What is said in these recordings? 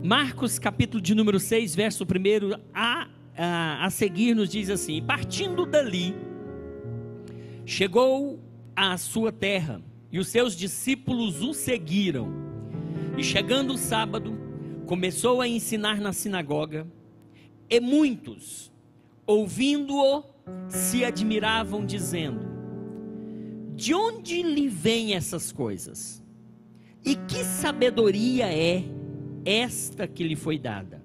Marcos, capítulo de número 6, verso 1 a seguir nos diz assim: partindo dali, chegou à sua terra, e os seus discípulos o seguiram. E chegando o sábado, começou a ensinar na sinagoga, e muitos, ouvindo-o, se admiravam, dizendo: de onde lhe vêm essas coisas? E que sabedoria é esta que lhe foi dada?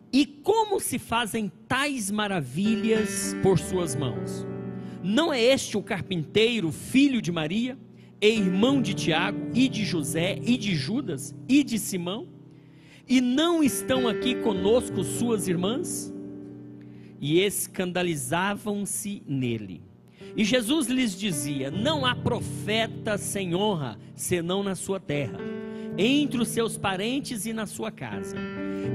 E como se fazem tais maravilhas por suas mãos? Não é este o carpinteiro, filho de Maria, e irmão de Tiago, e de José, e de Judas, e de Simão? E não estão aqui conosco suas irmãs? E escandalizavam-se nele. E Jesus lhes dizia: não há profeta sem honra, senão na sua terra, entre os seus parentes e na sua casa.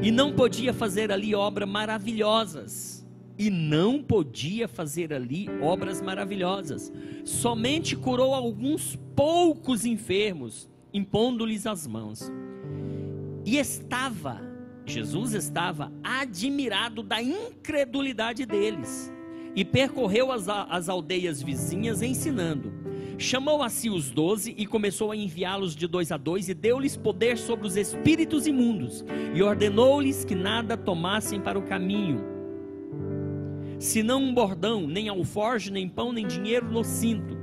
E não podia fazer ali obras maravilhosas. Somente curou alguns poucos enfermos, impondo-lhes as mãos. E Jesus estava admirado da incredulidade deles, e percorreu as aldeias vizinhas ensinando. Chamou a si os 12 e começou a enviá-los de 2 a 2, e deu-lhes poder sobre os espíritos imundos, e ordenou-lhes que nada tomassem para o caminho, senão um bordão, nem alforje, nem pão, nem dinheiro no cinto,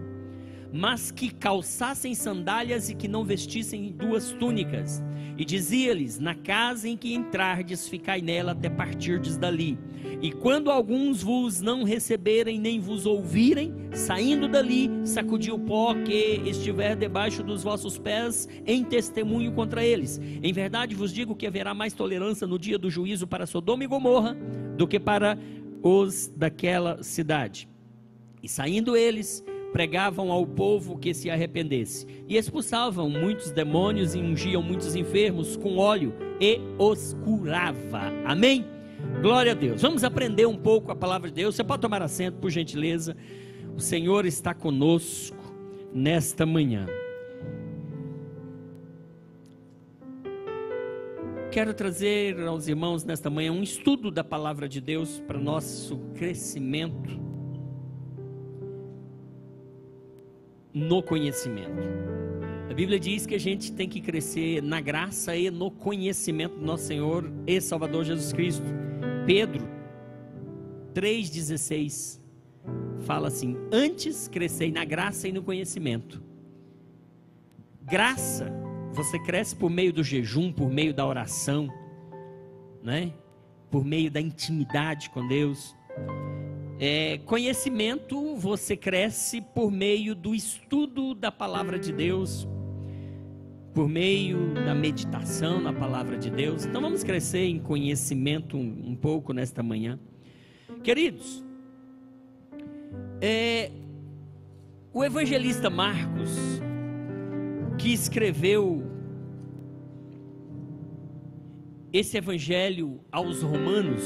mas que calçassem sandálias e que não vestissem 2 túnicas. E dizia-lhes: na casa em que entrardes, ficai nela até partirdes dali. E quando alguns vos não receberem, nem vos ouvirem, saindo dali, sacudi o pó que estiver debaixo dos vossos pés, em testemunho contra eles. Em verdade vos digo que haverá mais tolerância no dia do juízo para Sodoma e Gomorra, do que para os daquela cidade. E saindo eles, pregavam ao povo que se arrependesse, e expulsavam muitos demônios, e ungiam muitos enfermos com óleo, e os curava. Amém? Glória a Deus. Vamos aprender um pouco a palavra de Deus. Você pode tomar assento, por gentileza. O Senhor está conosco nesta manhã. Quero trazer aos irmãos nesta manhã um estudo da palavra de Deus para nosso crescimento no conhecimento. A Bíblia diz que a gente tem que crescer na graça e no conhecimento do nosso Senhor e Salvador Jesus Cristo. Pedro 3,16 fala assim: antes crescei na graça e no conhecimento. Graça, você cresce por meio do jejum, por meio da oração, né? Por meio da intimidade com Deus. Conhecimento, você cresce por meio do estudo da palavra de Deus, por meio da meditação na palavra de Deus. Então vamos crescer em conhecimento um pouco nesta manhã. Queridos, o evangelista Marcos, que escreveu esse evangelho aos romanos,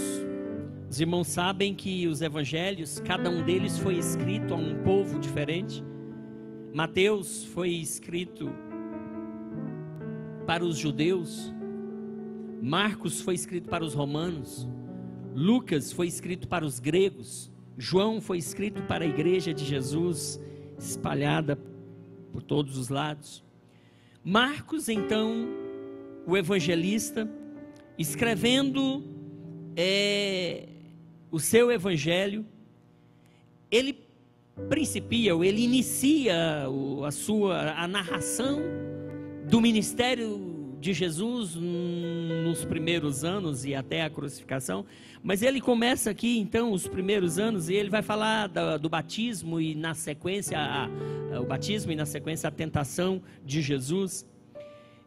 os irmãos sabem que os evangelhos, cada um deles foi escrito a um povo diferente. Mateus foi escrito para os judeus, Marcos foi escrito para os romanos, Lucas foi escrito para os gregos, João foi escrito para a igreja de Jesus, espalhada por todos os lados. Marcos, então, o evangelista, escrevendo o seu evangelho, ele inicia a narração do ministério de Jesus nos primeiros anos e até a crucificação. Mas ele começa aqui então os primeiros anos, e ele vai falar do batismo, e na sequência o batismo, e na sequência a tentação de Jesus.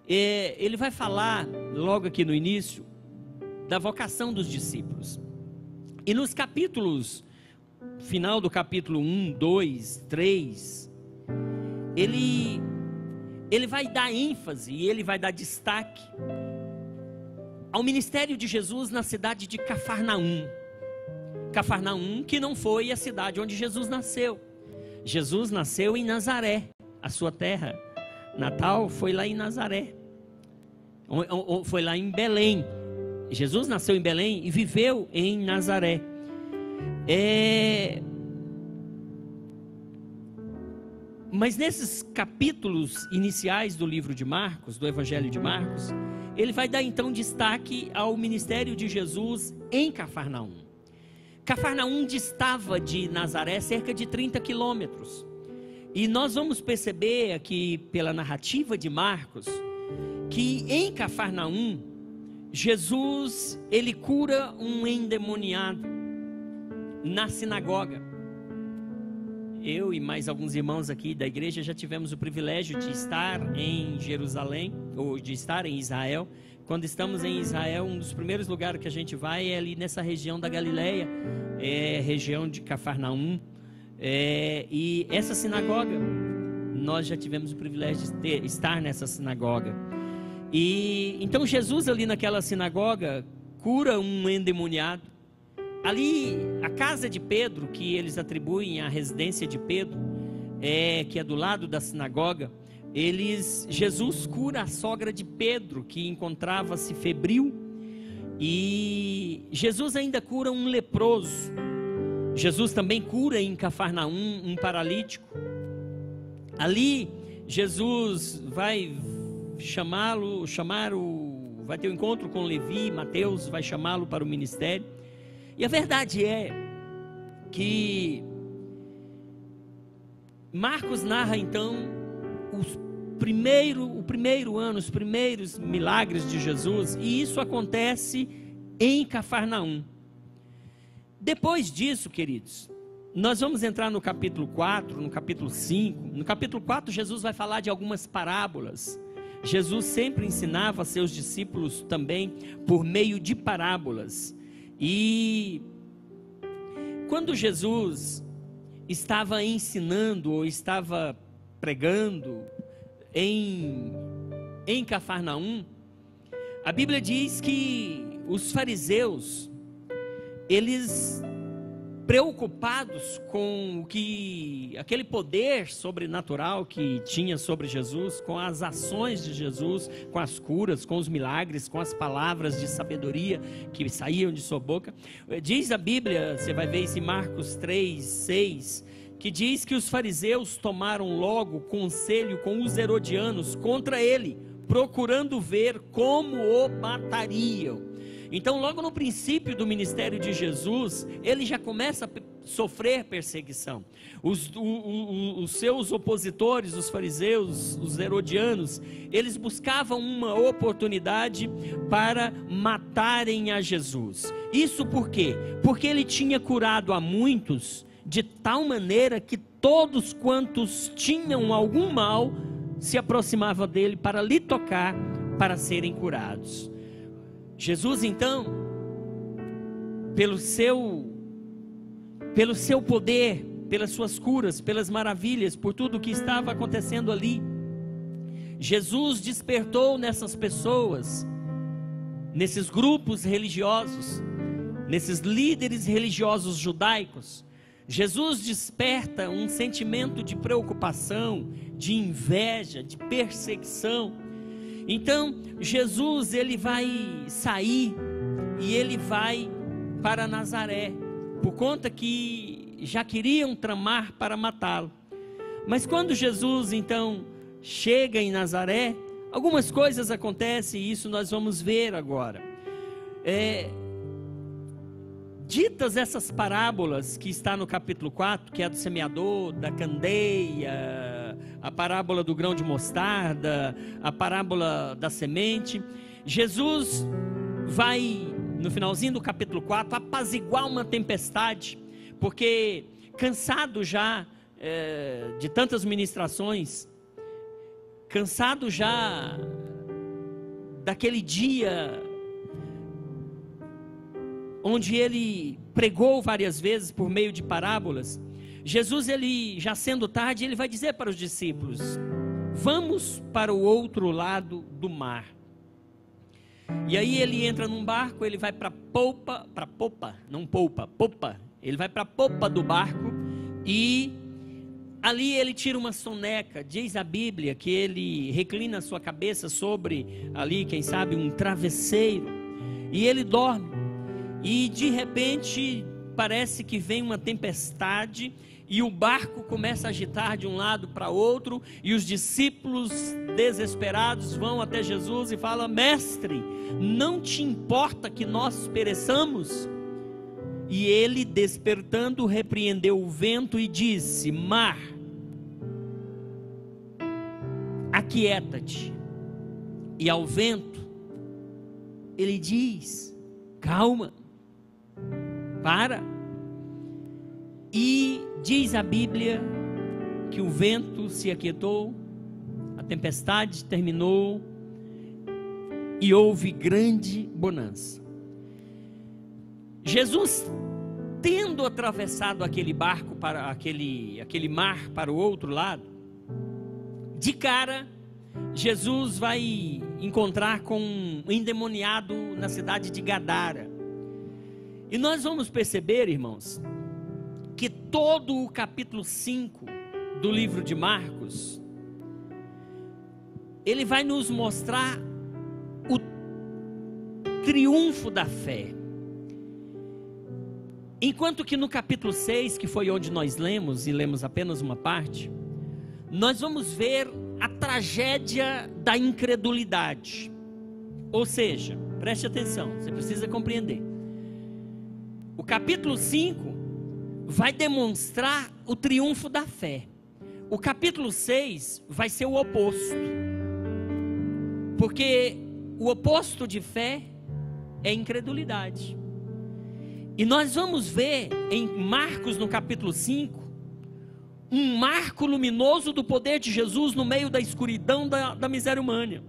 Ele vai falar logo aqui no início da vocação dos discípulos. E nos capítulos, final do capítulo 1, 2, 3, ele vai dar ênfase e ele vai dar destaque ao ministério de Jesus na cidade de Cafarnaum. Cafarnaum, que não foi a cidade onde Jesus nasceu. Jesus nasceu em Nazaré, a sua terra natal foi lá em Nazaré, foi lá em Belém. Jesus nasceu em Belém e viveu em Nazaré. Mas nesses capítulos iniciais do livro de Marcos, do Evangelho de Marcos, ele vai dar então destaque ao ministério de Jesus em Cafarnaum. Cafarnaum distava de Nazaré cerca de 30 quilômetros. E nós vamos perceber aqui pela narrativa de Marcos, que em Cafarnaum, Jesus, ele cura um endemoniado na sinagoga. Eu e mais alguns irmãos aqui da igreja já tivemos o privilégio de estar em Jerusalém, ou de estar em Israel. Quando estamos em Israel, um dos primeiros lugares que a gente vai é ali nessa região da Galileia, região de Cafarnaum. E essa sinagoga, nós já tivemos o privilégio de estar nessa sinagoga. E então Jesus ali naquela sinagoga cura um endemoniado. Ali, a casa de Pedro, que eles atribuem à residência de Pedro, que é do lado da sinagoga, Jesus cura a sogra de Pedro, que encontrava-se febril, e Jesus ainda cura um leproso. Jesus também cura em Cafarnaum um paralítico. Ali, Jesus vai vai ter um encontro com Levi, Mateus vai chamá-lo para o ministério. E a verdade é que Marcos narra então o primeiro ano, os primeiros milagres de Jesus, e isso acontece em Cafarnaum. Depois disso, queridos, nós vamos entrar no capítulo 4, no capítulo 5. No capítulo 4, Jesus vai falar de algumas parábolas. Jesus sempre ensinava a seus discípulos também por meio de parábolas. E quando Jesus estava ensinando ou estava pregando em Cafarnaum, a Bíblia diz que os fariseus, eles preocupados com aquele poder sobrenatural que tinha sobre Jesus, com as ações de Jesus, com as curas, com os milagres, com as palavras de sabedoria que saíam de sua boca. Diz a Bíblia, você vai ver isso em Marcos 3, 6, que diz que os fariseus tomaram logo conselho com os herodianos contra ele, procurando ver como o matariam. Então, logo no princípio do ministério de Jesus, ele já começa a sofrer perseguição. Os seus opositores, os fariseus, os herodianos, eles buscavam uma oportunidade para matarem a Jesus. Isso por quê? Porque ele tinha curado a muitos de tal maneira que todos quantos tinham algum mal se aproximavam dele para lhe tocar, para serem curados. Jesus então, pelo seu poder, pelas suas curas, pelas maravilhas, por tudo que estava acontecendo ali, Jesus despertou nessas pessoas, nesses grupos religiosos, nesses líderes religiosos judaicos, Jesus desperta um sentimento de preocupação, de inveja, de perseguição. Então, Jesus, ele vai sair e ele vai para Nazaré, por conta que já queriam tramar para matá-lo. Mas quando Jesus, então, chega em Nazaré, algumas coisas acontecem, e isso nós vamos ver agora. Ditas essas parábolas que está no capítulo 4, que é a do semeador, da candeia, a parábola do grão de mostarda, a parábola da semente, Jesus vai, no finalzinho do capítulo 4, apaziguar uma tempestade, porque cansado já de tantas ministrações, cansado já daquele dia onde ele pregou várias vezes por meio de parábolas, Jesus, ele já sendo tarde, ele vai dizer para os discípulos: vamos para o outro lado do mar. E aí ele entra num barco, ele vai para popa, ele vai para a popa do barco, e ali ele tira uma soneca. Diz a Bíblia que ele reclina a sua cabeça sobre ali, quem sabe, um travesseiro. e ele dorme, e de repente parece que vem uma tempestade, e o barco começa a agitar de um lado para outro, e os discípulos desesperados vão até Jesus e falam: mestre, não te importa que nós pereçamos? E ele, despertando, repreendeu o vento e disse: mar, aquieta-te. E ao vento ele diz: calma, para. E diz a Bíblia que o vento se aquietou, a tempestade terminou e houve grande bonança. Jesus, tendo atravessado aquele barco para aquele mar para o outro lado, de cara Jesus vai encontrar com um endemoniado na cidade de Gadara. E nós vamos perceber, irmãos, que todo o capítulo 5 do livro de Marcos, ele vai nos mostrar o triunfo da fé. Enquanto que no capítulo 6, que foi onde nós lemos, e lemos apenas uma parte, nós vamos ver a tragédia da incredulidade. Ou seja, preste atenção, você precisa compreender. O capítulo 5 vai demonstrar o triunfo da fé. O capítulo 6 vai ser o oposto. Porque o oposto de fé é incredulidade. E nós vamos ver em Marcos, no capítulo 5, um marco luminoso do poder de Jesus no meio da escuridão da miséria humana.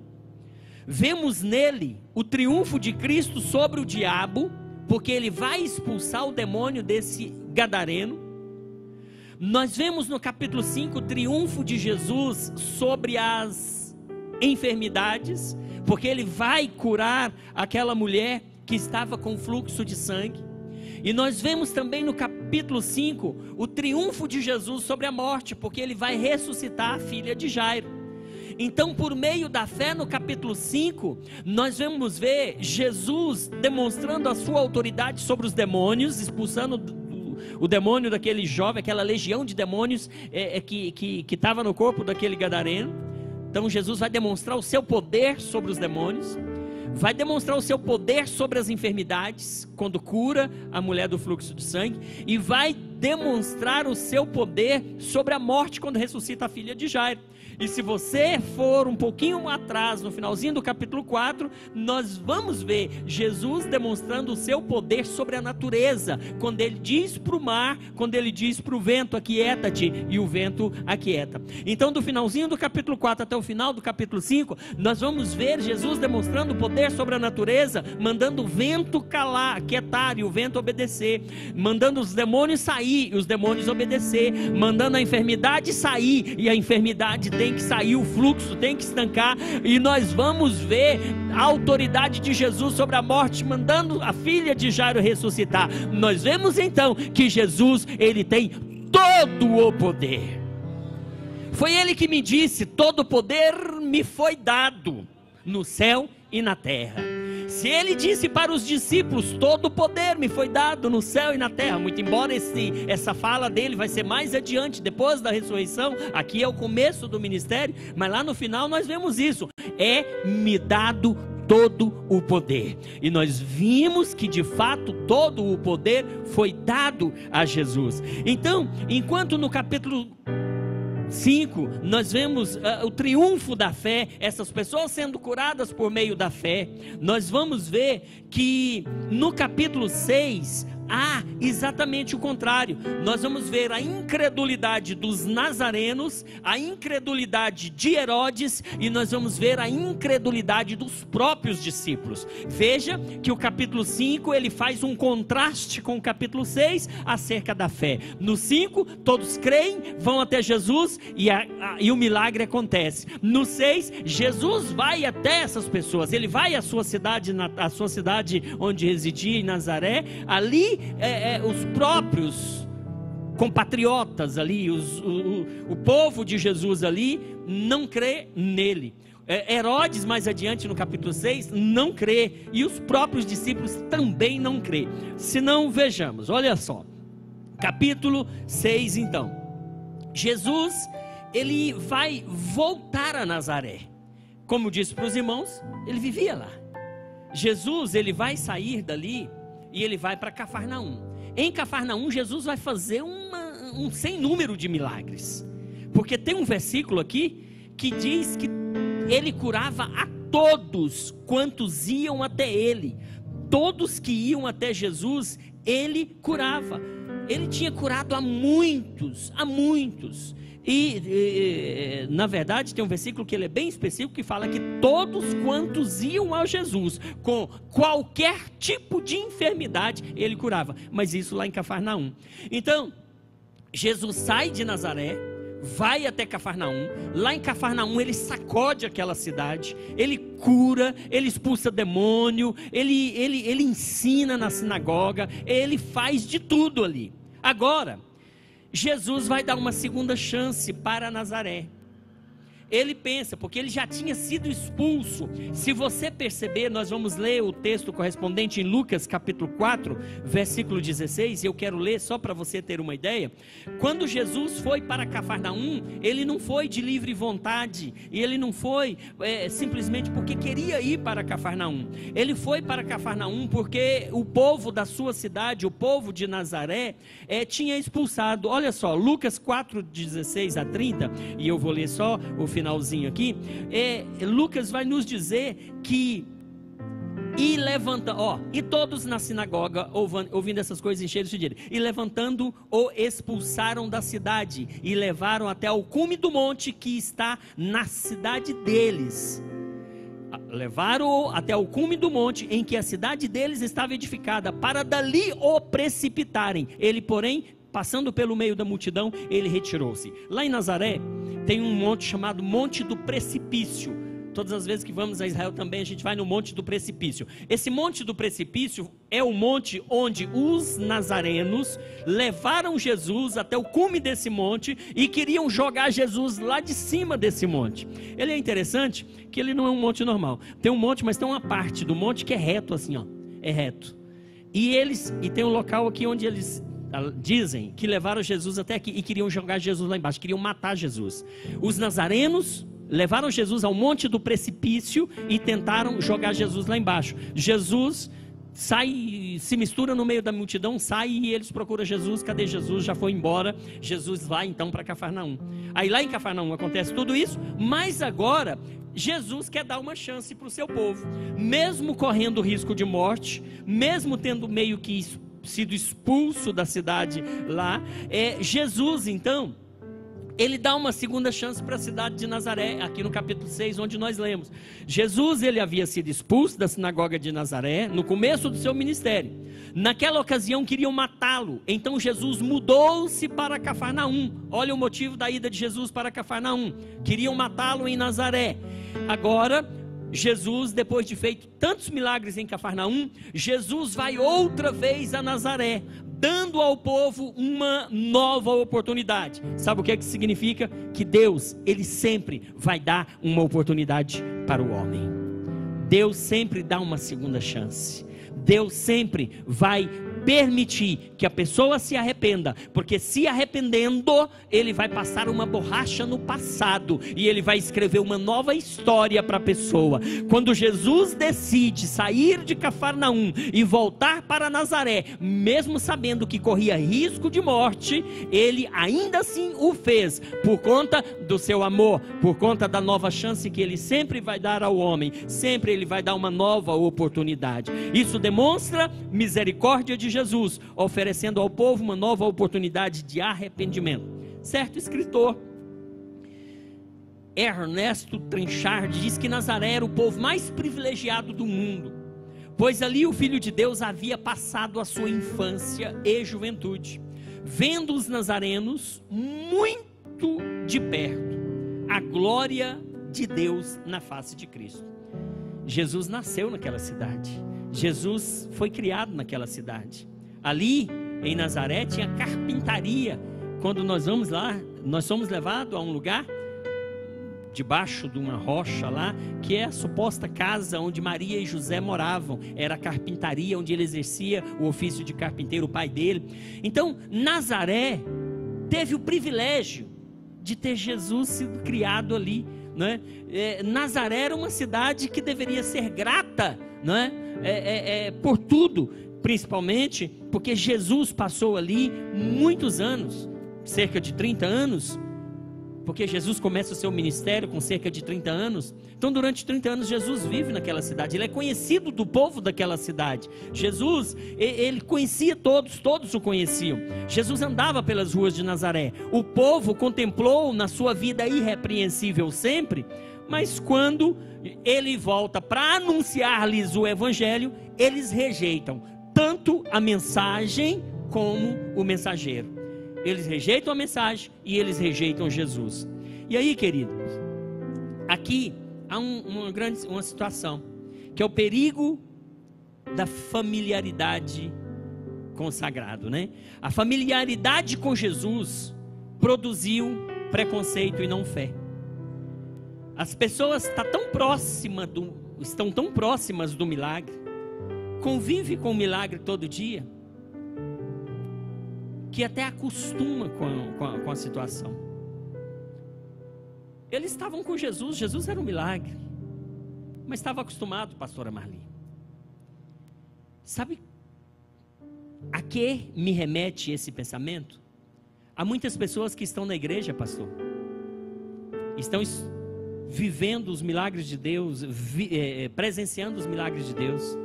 Vemos nele o triunfo de Cristo sobre o diabo, porque ele vai expulsar o demônio desse gadareno. Nós vemos no capítulo 5 o triunfo de Jesus sobre as enfermidades, porque ele vai curar aquela mulher que estava com fluxo de sangue. E nós vemos também no capítulo 5 o triunfo de Jesus sobre a morte, porque ele vai ressuscitar a filha de Jairo. Então, por meio da fé, no capítulo 5, nós vamos ver Jesus demonstrando a sua autoridade sobre os demônios, expulsando o demônio daquele jovem, aquela legião de demônios que estava no corpo daquele gadareno. Então Jesus vai demonstrar o seu poder sobre os demônios, vai demonstrar o seu poder sobre as enfermidades, quando cura a mulher do fluxo de sangue, e vai demonstrar o seu poder sobre a morte, quando ressuscita a filha de Jairo. E se você for um pouquinho atrás, no finalzinho do capítulo 4, nós vamos ver Jesus demonstrando o seu poder sobre a natureza, quando ele diz para o mar, quando ele diz para o vento: aquieta-te, e o vento aquieta. Então, do finalzinho do capítulo 4 até o final do capítulo 5, nós vamos ver Jesus demonstrando o poder sobre a natureza, mandando o vento calar, aquietar, e o vento obedecer, mandando os demônios sair e os demônios obedecer, mandando a enfermidade sair e a enfermidade tem que sair, o fluxo tem que estancar. E nós vamos ver a autoridade de Jesus sobre a morte, mandando a filha de Jairo ressuscitar. Nós vemos então que Jesus, ele tem todo o poder. Foi ele que me disse: todo o poder me foi dado no céu e na terra. Se ele disse para os discípulos: todo o poder me foi dado no céu e na terra, muito embora essa fala dele vai ser mais adiante, depois da ressurreição, aqui é o começo do ministério, mas lá no final nós vemos isso: me dado todo o poder. E nós vimos que de fato todo o poder foi dado a Jesus. Então, enquanto no capítulo 5, nós vemos o triunfo da fé, essas pessoas sendo curadas por meio da fé, nós vamos ver que no capítulo 6 há exatamente o contrário. Nós vamos ver a incredulidade dos nazarenos, a incredulidade de Herodes, e nós vamos ver a incredulidade dos próprios discípulos. Veja que o capítulo 5 ele faz um contraste com o capítulo 6 acerca da fé. No 5 todos creem, vão até Jesus e o milagre acontece. No 6 Jesus vai até essas pessoas, ele vai à sua cidade onde residia, em Nazaré. Ali os próprios compatriotas ali, o povo de Jesus ali não crê nele. Herodes, mais adiante no capítulo 6, não crê, e os próprios discípulos também não crê. Se não, vejamos, olha só, capítulo 6 então, Jesus, ele vai voltar a Nazaré, como disse para os irmãos, ele vivia lá. Jesus, ele vai sair dali, e ele vai para Cafarnaum. Em Cafarnaum, Jesus vai fazer um sem número de milagres, porque tem um versículo aqui, que diz que ele curava a todos quantos iam até ele. Todos que iam até Jesus, ele curava. Ele tinha curado a muitos. E na verdade tem um versículo que ele é bem específico, que fala que todos quantos iam a Jesus com qualquer tipo de enfermidade, ele curava. Mas isso lá em Cafarnaum. Então Jesus sai de Nazaré, vai até Cafarnaum. Lá em Cafarnaum ele sacode aquela cidade, ele cura, ele expulsa demônio, ele ensina na sinagoga, ele faz de tudo ali. Agora Jesus vai dar uma segunda chance para Nazaré. Ele pensa, porque ele já tinha sido expulso. Se você perceber, nós vamos ler o texto correspondente em Lucas capítulo 4, versículo 16, eu quero ler só para você ter uma ideia. Quando Jesus foi para Cafarnaum, ele não foi de livre vontade, e ele não foi simplesmente porque queria ir para Cafarnaum. Ele foi para Cafarnaum porque o povo da sua cidade, o povo de Nazaré, tinha expulsado. Olha só, Lucas 4, 16 a 30, e eu vou ler só o finalzinho aqui. Lucas vai nos dizer que e todos na sinagoga ouvindo essas coisas encheram-se de ira, e levantando o expulsaram da cidade e levaram até ao cume do monte que está na cidade deles. Levaram-o até o cume do monte em que a cidade deles estava edificada, para dali o precipitarem. Ele, porém, passando pelo meio da multidão, ele retirou-se. Lá em Nazaré tem um monte chamado Monte do Precipício. Todas as vezes que vamos a Israel também a gente vai no Monte do Precipício. Esse Monte do Precipício é o monte onde os nazarenos levaram Jesus até o cume desse monte e queriam jogar Jesus lá de cima desse monte. Ele é interessante que ele não é um monte normal. Tem um monte, mas tem uma parte do monte que é reto assim, ó, é reto. E tem um local aqui onde eles dizem que levaram Jesus até aqui e queriam jogar Jesus lá embaixo, queriam matar Jesus. Os nazarenos levaram Jesus ao Monte do Precipício e tentaram jogar Jesus lá embaixo. Jesus sai, se mistura no meio da multidão, sai e eles procuram Jesus. Cadê Jesus? Já foi embora. Jesus vai então para Cafarnaum. Aí lá em Cafarnaum acontece tudo isso, mas agora Jesus quer dar uma chance para o seu povo, mesmo correndo risco de morte, mesmo tendo meio que sido expulso da cidade lá, Jesus então, ele dá uma segunda chance para a cidade de Nazaré, aqui no capítulo 6, onde nós lemos. Jesus, ele havia sido expulso da sinagoga de Nazaré, no começo do seu ministério. Naquela ocasião queriam matá-lo, então Jesus mudou-se para Cafarnaum. Olha o motivo da ida de Jesus para Cafarnaum, queriam matá-lo em Nazaré. Agora Jesus, depois de feito tantos milagres em Cafarnaum, Jesus vai outra vez a Nazaré, dando ao povo uma nova oportunidade. Sabe o que é que significa? Que Deus, ele sempre vai dar uma oportunidade para o homem. Deus sempre dá uma segunda chance. Deus sempre vai permitir que a pessoa se arrependa, porque se arrependendo, ele vai passar uma borracha no passado e ele vai escrever uma nova história para a pessoa. Quando Jesus decide sair de Cafarnaum e voltar para Nazaré, mesmo sabendo que corria risco de morte, ele ainda assim o fez, por conta do seu amor, por conta da nova chance que ele sempre vai dar ao homem. Sempre ele vai dar uma nova oportunidade. Isso demonstra misericórdia de Jesus, oferecendo ao povo uma nova oportunidade de arrependimento. Certo escritor, Ernesto Trenchard, diz que Nazaré era o povo mais privilegiado do mundo, pois ali o Filho de Deus havia passado a sua infância e juventude, vendo os nazarenos muito de perto a glória de Deus na face de Cristo. Jesus nasceu naquela cidade, Jesus foi criado naquela cidade. Ali em Nazaré tinha carpintaria. Quando nós vamos lá, nós somos levados a um lugar debaixo de uma rocha lá, que é a suposta casa onde Maria e José moravam. Era a carpintaria onde ele exercia o ofício de carpinteiro, o pai dele. Então, Nazaré teve o privilégio de ter Jesus sido criado ali, não é? Nazaré era uma cidade que deveria ser grata, não é? Por tudo, principalmente porque Jesus passou ali muitos anos, cerca de 30 anos, porque Jesus começa o seu ministério com cerca de 30 anos. Então durante 30 anos Jesus vive naquela cidade, ele é conhecido do povo daquela cidade. Jesus, ele conhecia todos, todos o conheciam. Jesus andava pelas ruas de Nazaré, o povo contemplou na sua vida irrepreensível sempre, mas quando ele volta para anunciar-lhes o evangelho, eles rejeitam tanto a mensagem como o mensageiro. Eles rejeitam a mensagem e eles rejeitam Jesus. E aí, queridos, aqui há uma situação, que é o perigo da familiaridade com o sagrado, né? A familiaridade com Jesus produziu preconceito e não fé. As pessoas estão tão próximas do milagre, convivem com o milagre todo dia, que até acostuma com a situação. Eles estavam com Jesus, Jesus era um milagre, mas estava acostumado, pastora Marli. Sabe a que me remete esse pensamento? Há muitas pessoas que estão na igreja, pastor, estão vivendo os milagres de Deus, presenciando os milagres de Deus,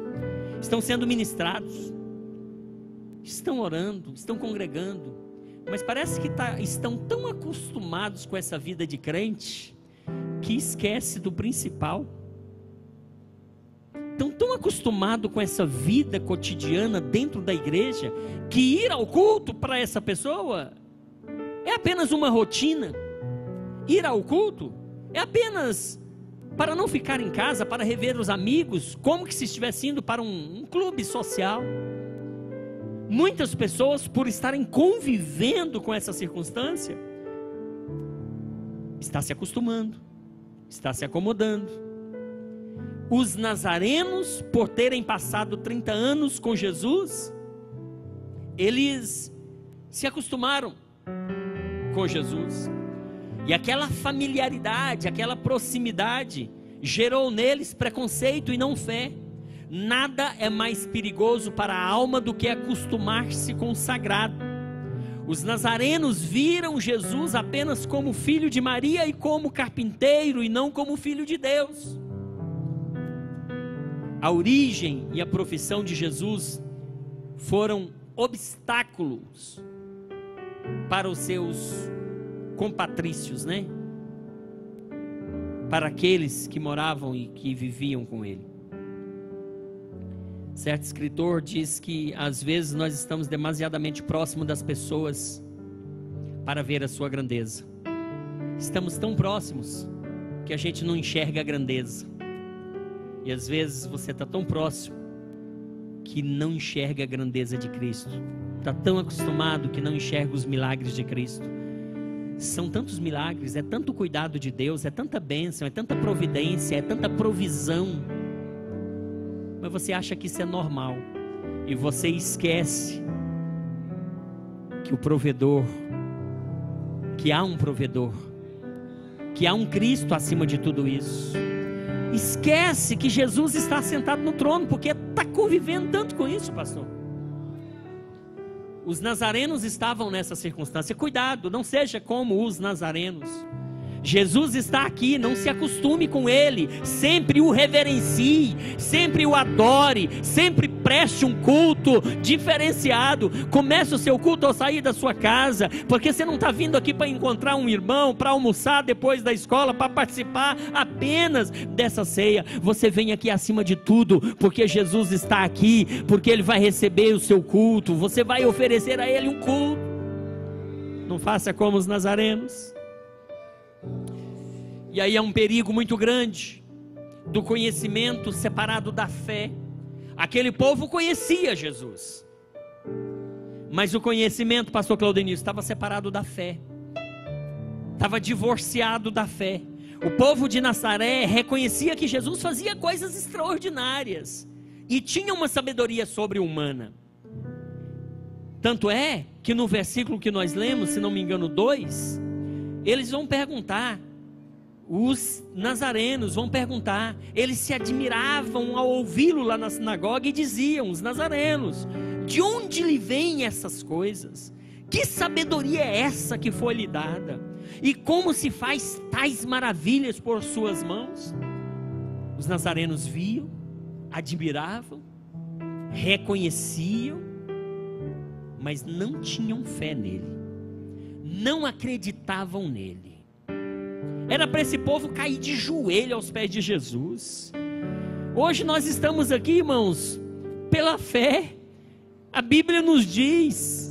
estão sendo ministrados, estão orando, estão congregando, mas parece que estão tão acostumados com essa vida de crente, que esquece do principal. Estão tão acostumados com essa vida cotidiana dentro da igreja, que ir ao culto para essa pessoa é apenas uma rotina. Ir ao culto é apenas para não ficar em casa, para rever os amigos, como que se estivesse indo para um clube social. Muitas pessoas, por estarem convivendo com essa circunstância, está se acostumando, está se acomodando. Os nazarenos, por terem passado 30 anos com Jesus, eles se acostumaram com Jesus, e aquela familiaridade, aquela proximidade gerou neles preconceito e não fé. Nada é mais perigoso para a alma do que acostumar-se com o sagrado. Os nazarenos viram Jesus apenas como filho de Maria e como carpinteiro, e não como filho de Deus. A origem e a profissão de Jesus foram obstáculos para os seus compatrícios, né? Para aqueles que moravam e que viviam com ele. Certo escritor diz que às vezes nós estamos demasiadamente próximos das pessoas para ver a sua grandeza. Estamos tão próximos que a gente não enxerga a grandeza. E às vezes você está tão próximo que não enxerga a grandeza de Cristo. Está tão acostumado que não enxerga os milagres de Cristo. São tantos milagres, é tanto cuidado de Deus, é tanta bênção, é tanta providência, é tanta provisão. Mas você acha que isso é normal, e você esquece que o provedor, que há um provedor, que há um Cristo acima de tudo isso. Esquece que Jesus está sentado no trono, porque está convivendo tanto com isso, pastor. Os nazarenos estavam nessa circunstância. Cuidado, não seja como os nazarenos. Jesus está aqui, não se acostume com ele, sempre o reverencie, sempre o adore, sempre preste um culto diferenciado. Comece o seu culto ao sair da sua casa, porque você não está vindo aqui para encontrar um irmão, para almoçar depois da escola, para participar apenas dessa ceia. Você vem aqui acima de tudo, porque Jesus está aqui, porque ele vai receber o seu culto, você vai oferecer a ele um culto. Não faça como os nazarenos. E aí é um perigo muito grande do conhecimento separado da fé. Aquele povo conhecia Jesus, mas o conhecimento, pastor Claudenilson, estava separado da fé, estava divorciado da fé. O povo de Nazaré reconhecia que Jesus fazia coisas extraordinárias e tinha uma sabedoria sobre-humana. Tanto é que no versículo que nós lemos, se não me engano 2, eles vão perguntar, os nazarenos vão perguntar, eles se admiravam ao ouvi-lo lá na sinagoga e diziam, os nazarenos, de onde lhe vêm essas coisas? Que sabedoria é essa que foi lhe dada? E como se faz tais maravilhas por suas mãos? Os nazarenos viam, admiravam, reconheciam, mas não tinham fé nele, não acreditavam nele. Era para esse povo cair de joelho aos pés de Jesus. Hoje nós estamos aqui, irmãos, pela fé. A Bíblia nos diz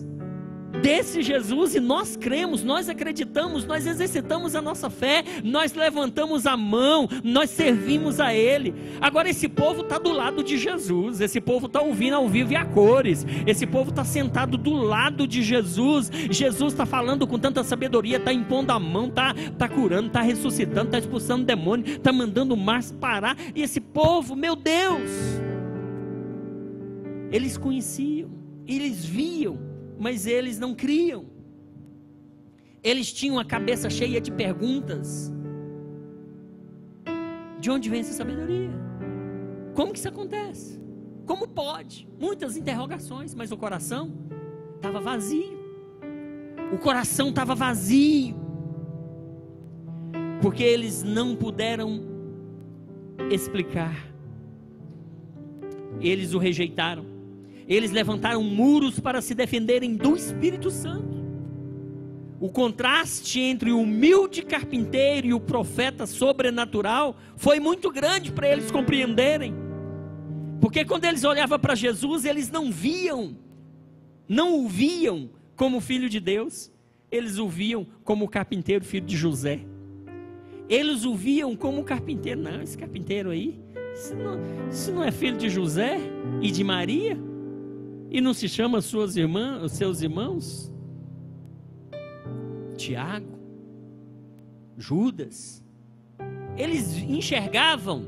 desse Jesus e nós cremos, nós acreditamos, nós exercitamos a nossa fé, nós levantamos a mão, nós servimos a Ele. Agora esse povo está do lado de Jesus, esse povo está ouvindo ao vivo e a cores, esse povo está sentado do lado de Jesus. Jesus está falando com tanta sabedoria, está impondo a mão, está curando, está ressuscitando, está expulsando demônio, está mandando o mar parar, e esse povo, meu Deus, eles conheciam, eles viam, mas eles não criam. Eles tinham a cabeça cheia de perguntas. De onde vem essa sabedoria? Como que isso acontece? Como pode? Muitas interrogações, mas o coração estava vazio. O coração estava vazio, porque eles não puderam explicar. Eles o rejeitaram. Eles levantaram muros para se defenderem do Espírito Santo. O contraste entre o humilde carpinteiro e o profeta sobrenatural foi muito grande para eles compreenderem. Porque quando eles olhavam para Jesus, eles não o viam como filho de Deus. Eles o viam como o carpinteiro, filho de José. Eles o viam como o carpinteiro. Não, esse carpinteiro aí, isso não é filho de José e de Maria? E não se chama suas irmãs, os seus irmãos? Tiago, Judas. Eles enxergavam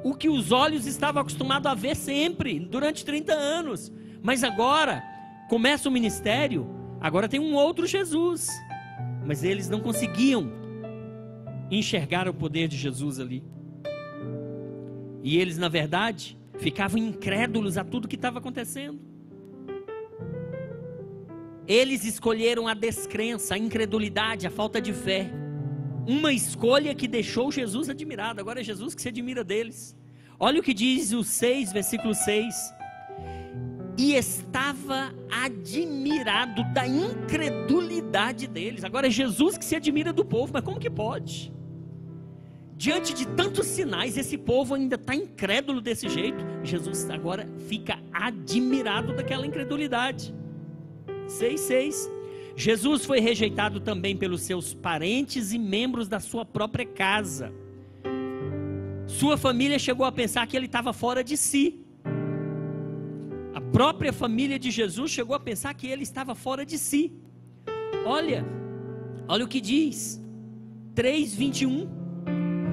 o que os olhos estavam acostumados a ver sempre, durante 30 anos. Mas agora, começa o ministério, agora tem um outro Jesus. Mas eles não conseguiam enxergar o poder de Jesus ali. E eles, na verdade, ficavam incrédulos a tudo que estava acontecendo. Eles escolheram a descrença, a incredulidade, a falta de fé. Uma escolha que deixou Jesus admirado. Agora é Jesus que se admira deles. Olha o que diz o 6, versículo 6. E estava admirado da incredulidade deles. Agora é Jesus que se admira do povo. Mas como que pode? Diante de tantos sinais, esse povo ainda está incrédulo desse jeito. Jesus agora fica admirado daquela incredulidade. 6,6. Jesus foi rejeitado também pelos seus parentes e membros da sua própria casa. Sua família chegou a pensar que ele estava fora de si. A própria família de Jesus chegou a pensar que ele estava fora de si. Olha o que diz 3,21.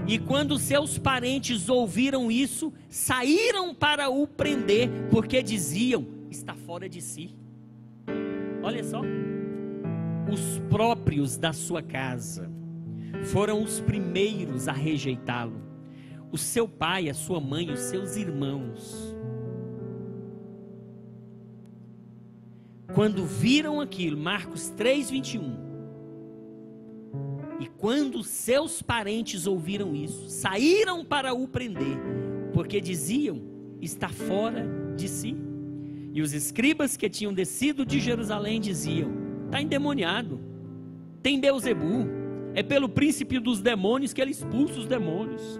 E quando seus parentes ouviram isso, saíram para o prender, porque diziam, está fora de si. Olha só, os próprios da sua casa foram os primeiros a rejeitá-lo. O seu pai, a sua mãe, os seus irmãos. Quando viram aquilo, Marcos 3,21. E quando seus parentes ouviram isso, saíram para o prender, porque diziam, está fora de si. E os escribas que tinham descido de Jerusalém diziam, está endemoniado, tem Beelzebu, é pelo príncipe dos demônios que ele expulsa os demônios.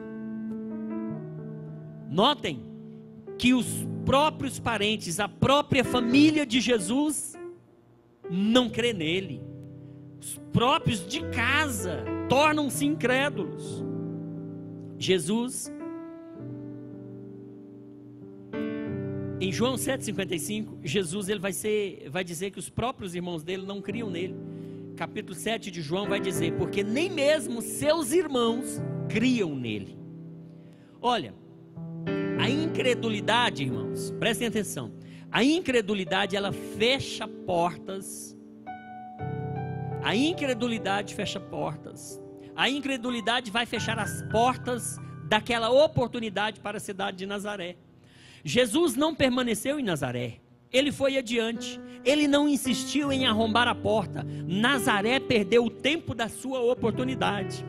Notem que os próprios parentes, a própria família de Jesus, não crê nele. Os próprios de casa tornam-se incrédulos. Jesus, em João 7,55, Jesus ele vai dizer que os próprios irmãos dele não criam nele. Capítulo 7 de João vai dizer, porque nem mesmo seus irmãos criam nele. Olha, a incredulidade, irmãos, prestem atenção, a incredulidade, ela fecha portas. A incredulidade fecha portas. A incredulidade vai fechar as portas daquela oportunidade para a cidade de Nazaré. Jesus não permaneceu em Nazaré, ele foi adiante, ele não insistiu em arrombar a porta. Nazaré perdeu o tempo da sua oportunidade.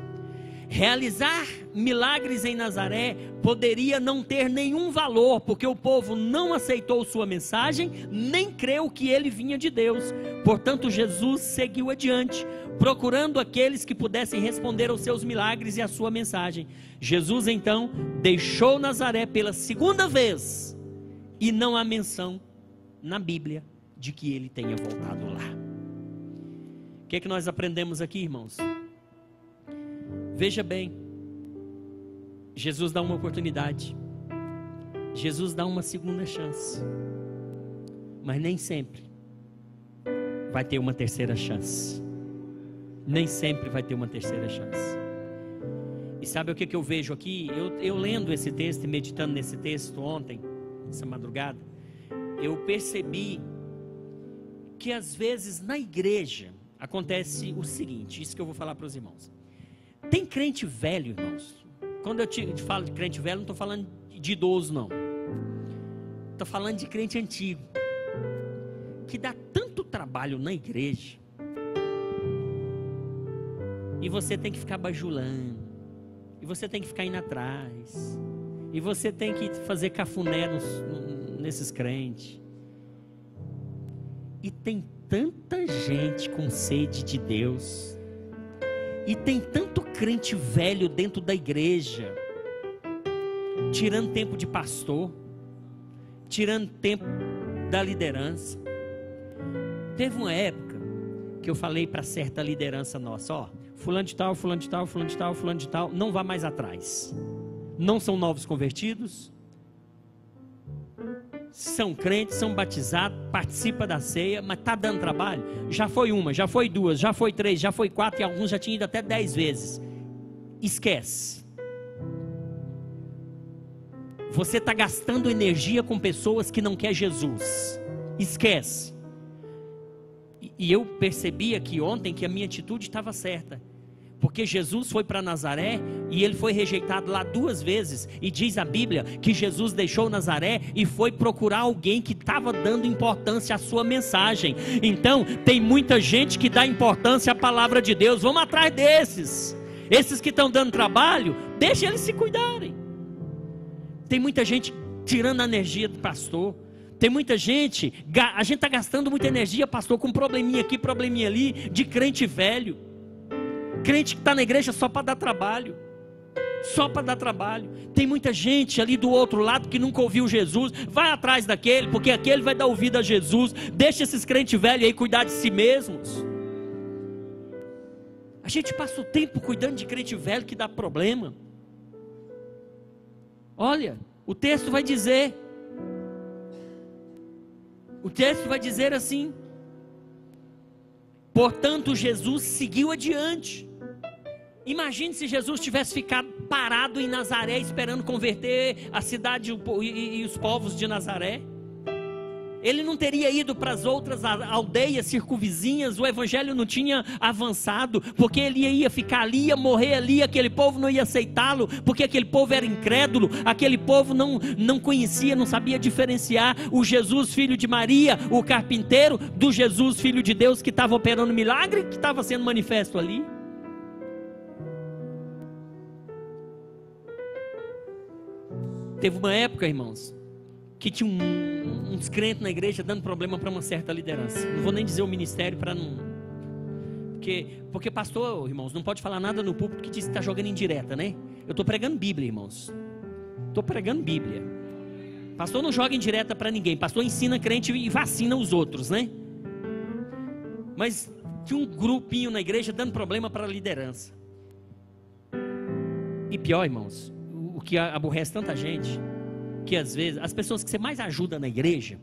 Realizar milagres em Nazaré poderia não ter nenhum valor, porque o povo não aceitou sua mensagem, nem creu que ele vinha de Deus. Portanto, Jesus seguiu adiante, procurando aqueles que pudessem responder aos seus milagres e à sua mensagem. Jesus então deixou Nazaré pela segunda vez, e não há menção na Bíblia de que ele tenha voltado lá. O que é que nós aprendemos aqui, irmãos? Veja bem, Jesus dá uma oportunidade, Jesus dá uma segunda chance, mas nem sempre vai ter uma terceira chance. Nem sempre vai ter uma terceira chance. E sabe o que eu vejo aqui? Eu lendo esse texto e meditando nesse texto ontem, essa madrugada, eu percebi que às vezes na igreja acontece o seguinte, isso que eu vou falar para os irmãos. Tem crente velho, irmãos. Quando eu te falo de crente velho, não estou falando de idoso, não. Estou falando de crente antigo, que dá tanto trabalho na igreja, e você tem que ficar bajulando, e você tem que ficar indo atrás, e você tem que fazer cafuné nesses crentes. E tem tanta gente com sede de Deus, e tem tanto crente velho dentro da igreja, tirando tempo de pastor, tirando tempo da liderança. Teve uma época que eu falei para certa liderança nossa, ó, fulano de tal, fulano de tal, fulano de tal, fulano de tal, não vá mais atrás. Não são novos convertidos, são crentes, são batizados, participa da ceia, mas está dando trabalho. Já foi uma, já foi duas, já foi três, já foi quatro, e alguns já tinham ido até 10 vezes. Esquece. Você está gastando energia com pessoas que não querem Jesus. Esquece. E eu percebi aqui ontem que a minha atitude estava certa, porque Jesus foi para Nazaré e ele foi rejeitado lá 2 vezes, e diz a Bíblia que Jesus deixou Nazaré e foi procurar alguém que estava dando importância à sua mensagem. Então tem muita gente que dá importância à palavra de Deus. Vamos atrás desses. Esses que estão dando trabalho, deixa eles se cuidarem. Tem muita gente tirando a energia do pastor. Tem muita gente, a gente está gastando muita energia, pastor, com probleminha aqui, probleminha ali, de crente velho. Crente que está na igreja só para dar trabalho. Só para dar trabalho. Tem muita gente ali do outro lado que nunca ouviu Jesus. Vai atrás daquele, porque aquele vai dar ouvido a Jesus. Deixa esses crentes velhos aí cuidar de si mesmos. A gente passa o tempo cuidando de crente velho que dá problema. Olha, o texto vai dizer assim: portanto Jesus seguiu adiante. Imagine se Jesus tivesse ficado parado em Nazaré, esperando converter a cidade e os povos de Nazaré. Ele não teria ido para as outras aldeias circunvizinhas, o evangelho não tinha avançado, porque ele ia ficar ali, ia morrer ali, aquele povo não ia aceitá-lo, porque aquele povo era incrédulo, aquele povo não conhecia, não sabia diferenciar o Jesus filho de Maria, o carpinteiro, do Jesus filho de Deus que estava operando milagre, que estava sendo manifesto ali. Teve uma época, irmãos, que tinha uns crentes na igreja dando problema para uma certa liderança. Não vou nem dizer o ministério para não... Porque pastor, irmãos, não pode falar nada no púlpito que diz que está jogando indireta, né? Eu estou pregando Bíblia, irmãos. Estou pregando Bíblia. Pastor não joga indireta para ninguém. Pastor ensina crente e vacina os outros, né? Mas tinha um grupinho na igreja dando problema para a liderança. E pior, irmãos, o que aborrece tanta gente, que às vezes, as pessoas que você mais ajuda na igreja,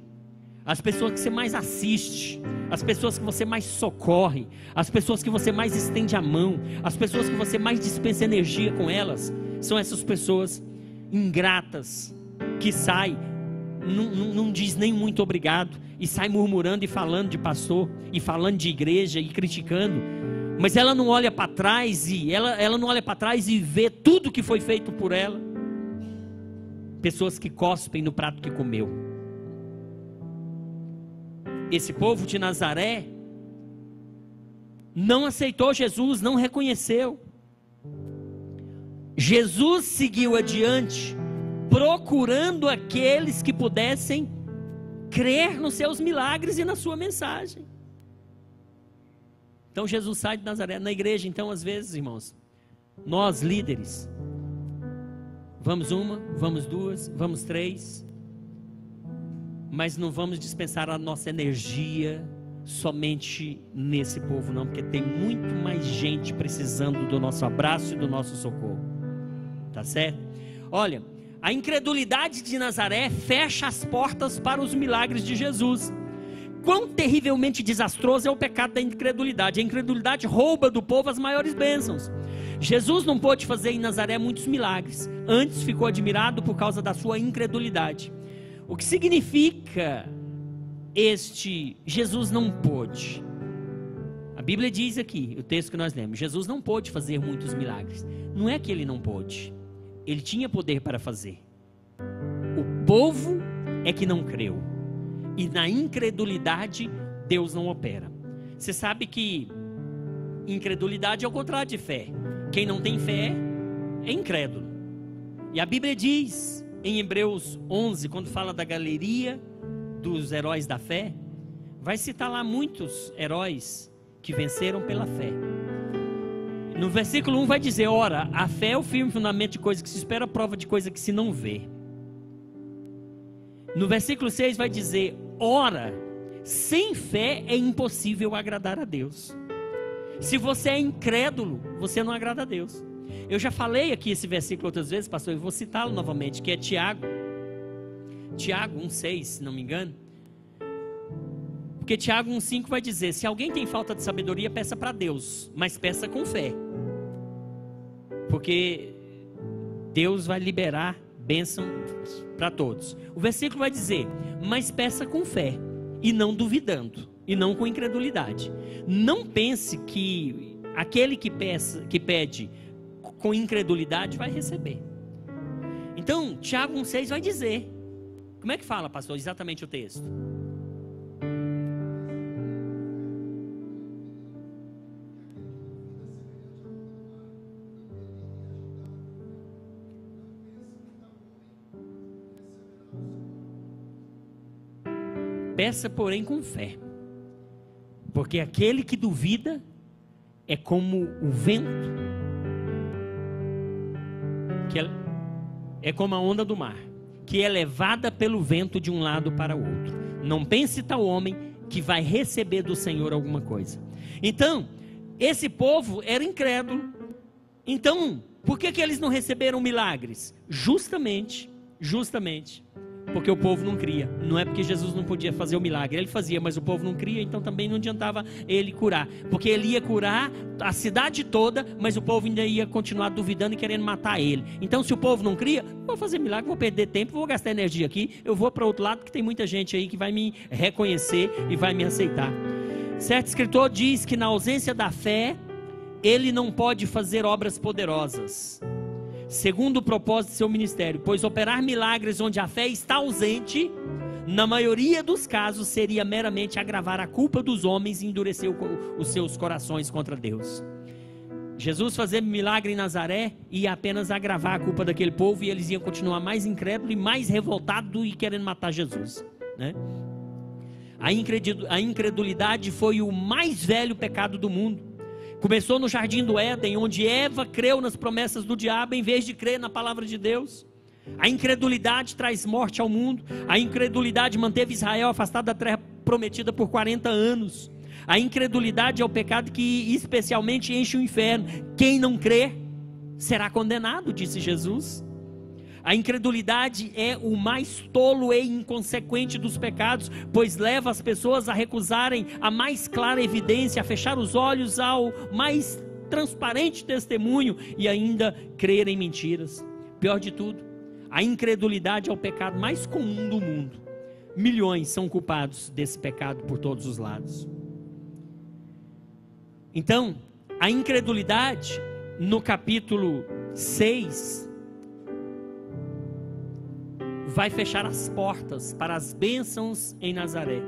as pessoas que você mais assiste, as pessoas que você mais socorre, as pessoas que você mais estende a mão, as pessoas que você mais dispensa energia com elas, são essas pessoas ingratas, que saem, não diz nem muito obrigado, e sai murmurando e falando de pastor, e falando de igreja, e criticando, mas ela não olha para trás, ela não olha para trás e vê tudo que foi feito por ela. Pessoas que cospem no prato que comeu. Esse povo de Nazaré não aceitou Jesus, não reconheceu. Jesus seguiu adiante, procurando aqueles que pudessem crer nos seus milagres e na sua mensagem. Então Jesus sai de Nazaré. Na igreja, então, às vezes, irmãos, nós líderes, vamos uma, vamos duas, vamos três, mas não vamos dispensar a nossa energia somente nesse povo não, porque tem muito mais gente precisando do nosso abraço e do nosso socorro, tá certo? Olha, a incredulidade de Nazaré fecha as portas para os milagres de Jesus. Quão terrivelmente desastroso é o pecado da incredulidade. A incredulidade rouba do povo as maiores bênçãos. Jesus não pôde fazer em Nazaré muitos milagres, antes ficou admirado por causa da sua incredulidade. O que significa Jesus não pôde? A Bíblia diz aqui, o texto que nós lemos, Jesus não pôde fazer muitos milagres. Não é que ele não pôde, ele tinha poder para fazer. O povo é que não creu. E na incredulidade, Deus não opera. Você sabe que incredulidade é o contrário de fé. Quem não tem fé é incrédulo. E a Bíblia diz em Hebreus 11, quando fala da galeria dos heróis da fé, vai citar lá muitos heróis que venceram pela fé. No versículo 1 vai dizer: ora, a fé é o firme fundamento de coisa que se espera, a prova de coisa que se não vê. No versículo 6 vai dizer: ora, sem fé é impossível agradar a Deus. Se você é incrédulo, você não agrada a Deus. Eu já falei aqui esse versículo outras vezes, pastor, eu vou citá-lo novamente, que é Tiago 1,6, se não me engano. Porque Tiago 1,5 vai dizer: se alguém tem falta de sabedoria, peça para Deus, mas peça com fé, porque Deus vai liberar bênção para todos. O versículo vai dizer: mas peça com fé, e não duvidando, e não com incredulidade. Não pense que aquele que pede com incredulidade vai receber. Então, Tiago 1,6 vai dizer, como é que fala, pastor, exatamente o texto? Peça, porém, com fé, porque aquele que duvida é como o vento, que é como a onda do mar, que é levada pelo vento de um lado para o outro. Não pense tal homem que vai receber do Senhor alguma coisa. Então, esse povo era incrédulo. Então, por que eles não receberam milagres? Justamente porque o povo não cria. Não é porque Jesus não podia fazer o milagre, ele fazia, mas o povo não cria, então também não adiantava ele curar, porque ele ia curar a cidade toda, mas o povo ainda ia continuar duvidando e querendo matar ele. Então, se o povo não cria, vou fazer milagre, vou perder tempo, vou gastar energia aqui, eu vou para outro lado, porque tem muita gente aí que vai me reconhecer e vai me aceitar. Certo escritor diz que na ausência da fé, ele não pode fazer obras poderosas, segundo o propósito de seu ministério, pois operar milagres onde a fé está ausente, na maioria dos casos, seria meramente agravar a culpa dos homens e endurecer os seus corações contra Deus. Jesus fazer milagre em Nazaré ia apenas agravar a culpa daquele povo, e eles iam continuar mais incrédulos e mais revoltados e querendo matar Jesus, né? A incredulidade foi o mais velho pecado do mundo. Começou no jardim do Éden, onde Eva creu nas promessas do diabo em vez de crer na palavra de Deus. A incredulidade traz morte ao mundo. A incredulidade manteve Israel afastado da terra prometida por 40 anos. A incredulidade é o pecado que especialmente enche o inferno. Quem não crer será condenado, disse Jesus. A incredulidade é o mais tolo e inconsequente dos pecados, pois leva as pessoas a recusarem a mais clara evidência, a fechar os olhos ao mais transparente testemunho e ainda crer em mentiras. Pior de tudo, a incredulidade é o pecado mais comum do mundo. Milhões são culpados desse pecado por todos os lados. Então, a incredulidade, no capítulo 6, vai fechar as portas para as bênçãos em Nazaré.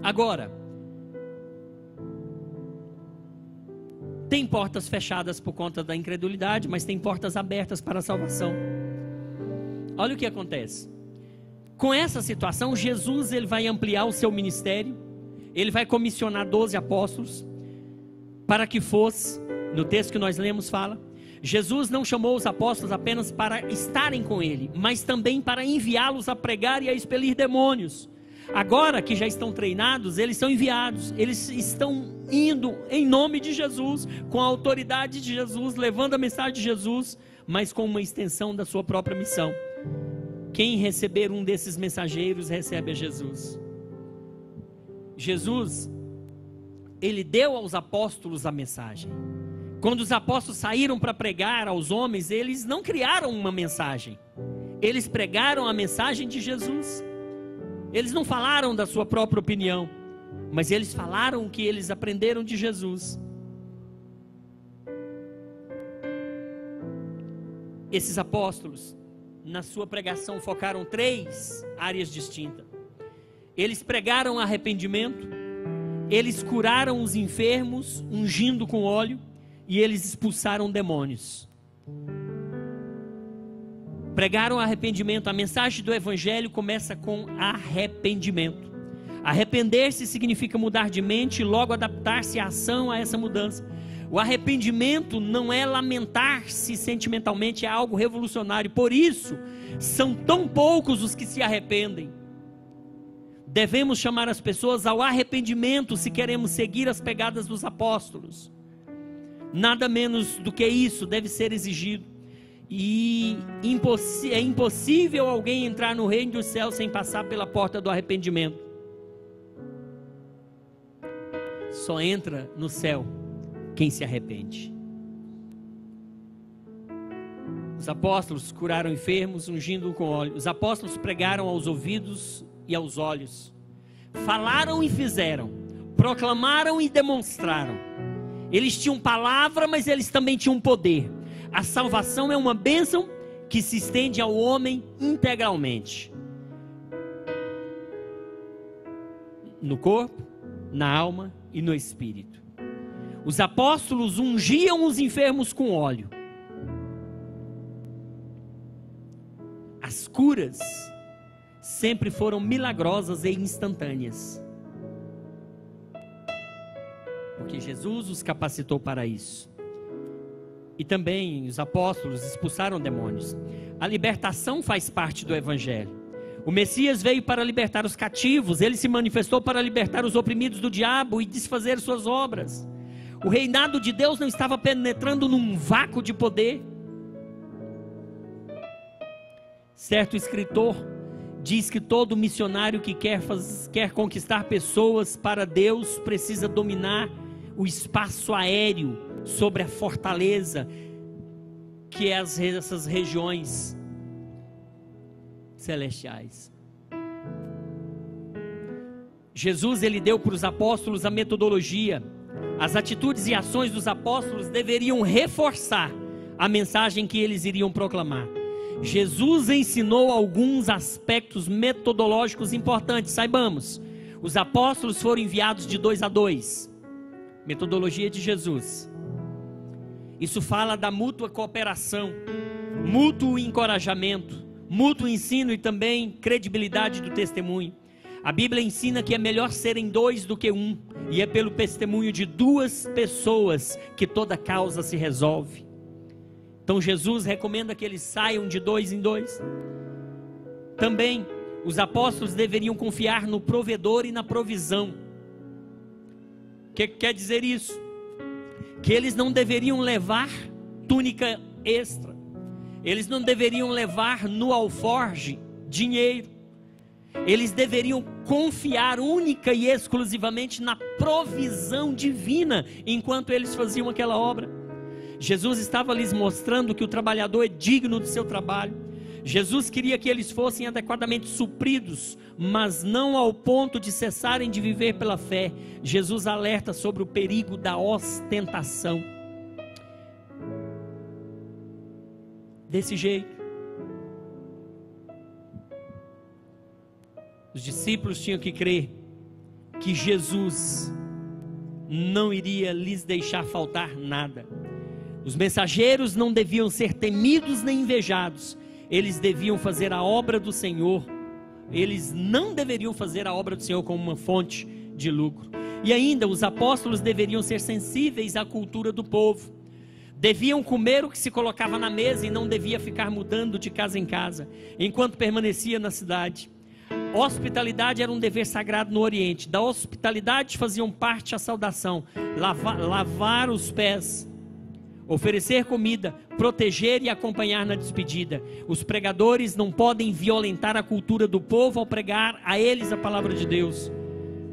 Agora, tem portas fechadas por conta da incredulidade, mas tem portas abertas para a salvação. Olha o que acontece. Com essa situação, Jesus ele vai ampliar o seu ministério, ele vai comissionar 12 apóstolos, para que fosse, no texto que nós lemos fala, Jesus não chamou os apóstolos apenas para estarem com ele, mas também para enviá-los a pregar e a expelir demônios. Agora que já estão treinados, eles são enviados, eles estão indo em nome de Jesus, com a autoridade de Jesus, levando a mensagem de Jesus, mas com uma extensão da sua própria missão. Quem receber um desses mensageiros recebe a Jesus. Jesus, ele deu aos apóstolos a mensagem. Quando os apóstolos saíram para pregar aos homens, eles não criaram uma mensagem, eles pregaram a mensagem de Jesus. Eles não falaram da sua própria opinião, mas eles falaram o que eles aprenderam de Jesus. Esses apóstolos, na sua pregação, focaram 3 áreas distintas. Eles pregaram arrependimento, eles curaram os enfermos, ungindo com óleo, e eles expulsaram demônios. Pregaram arrependimento. A mensagem do Evangelho começa com arrependimento. Arrepender-se significa mudar de mente e logo adaptar-se à ação, a essa mudança. O arrependimento não é lamentar-se sentimentalmente, é algo revolucionário. Por isso, são tão poucos os que se arrependem. Devemos chamar as pessoas ao arrependimento se queremos seguir as pegadas dos apóstolos. Nada menos do que isso deve ser exigido. E é impossível alguém entrar no reino dos céus sem passar pela porta do arrependimento. Só entra no céu quem se arrepende. Os apóstolos curaram enfermos, ungindo com óleo. Os apóstolos pregaram aos ouvidos e aos olhos. Falaram e fizeram. Proclamaram e demonstraram. Eles tinham palavra, mas eles também tinham poder. A salvação é uma bênção que se estende ao homem integralmente. No corpo, na alma e no espírito. Os apóstolos ungiam os enfermos com óleo. As curas sempre foram milagrosas e instantâneas. Porque Jesus os capacitou para isso. E também os apóstolos expulsaram demônios. A libertação faz parte do Evangelho. O Messias veio para libertar os cativos. Ele se manifestou para libertar os oprimidos do diabo e desfazer suas obras. O reinado de Deus não estava penetrando num vácuo de poder. Certo escritor diz que todo missionário que quer conquistar pessoas para Deus precisa dominar o espaço aéreo sobre a fortaleza, que é essas regiões celestiais. Jesus, ele deu para os apóstolos a metodologia. As atitudes e ações dos apóstolos deveriam reforçar a mensagem que eles iriam proclamar. Jesus ensinou alguns aspectos metodológicos importantes. Saibamos, os apóstolos foram enviados de 2 a 2. Metodologia de Jesus. Isso fala da mútua cooperação, mútuo encorajamento, mútuo ensino e também credibilidade do testemunho. A Bíblia ensina que é melhor serem 2 do que 1, e é pelo testemunho de 2 pessoas que toda causa se resolve. Então Jesus recomenda que eles saiam de 2 em 2. Também os apóstolos deveriam confiar no provedor e na provisão. O que quer dizer isso? Que eles não deveriam levar túnica extra. Eles não deveriam levar no alforge dinheiro. Eles deveriam confiar única e exclusivamente na provisão divina enquanto eles faziam aquela obra. Jesus estava lhes mostrando que o trabalhador é digno do seu trabalho. Jesus queria que eles fossem adequadamente supridos, mas não ao ponto de cessarem de viver pela fé. Jesus alerta sobre o perigo da ostentação. Desse jeito, os discípulos tinham que crer que Jesus não iria lhes deixar faltar nada. Os mensageiros não deviam ser temidos nem invejados. Eles deviam fazer a obra do Senhor. Eles não deveriam fazer a obra do Senhor como uma fonte de lucro. E ainda, os apóstolos deveriam ser sensíveis à cultura do povo. Deviam comer o que se colocava na mesa e não devia ficar mudando de casa em casa, enquanto permanecia na cidade. Hospitalidade era um dever sagrado no Oriente. Da hospitalidade faziam parte a saudação, lavar os pés, oferecer comida, proteger e acompanhar na despedida. Os pregadores não podem violentar a cultura do povo ao pregar a eles a palavra de Deus.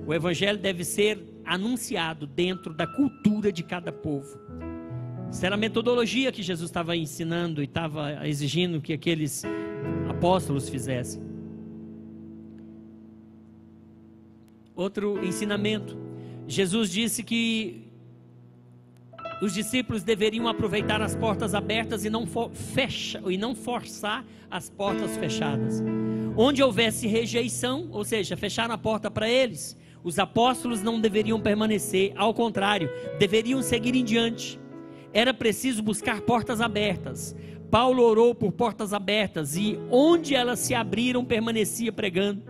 O evangelho deve ser anunciado dentro da cultura de cada povo. Essa era a metodologia que Jesus estava ensinando e estava exigindo que aqueles apóstolos fizessem. Outro ensinamento. Jesus disse que os discípulos deveriam aproveitar as portas abertas e não forçar as portas fechadas. Onde houvesse rejeição, ou seja, fecharam a porta para eles, os apóstolos não deveriam permanecer, ao contrário, deveriam seguir em diante. Era preciso buscar portas abertas. Paulo orou por portas abertas e onde elas se abriram permanecia pregando,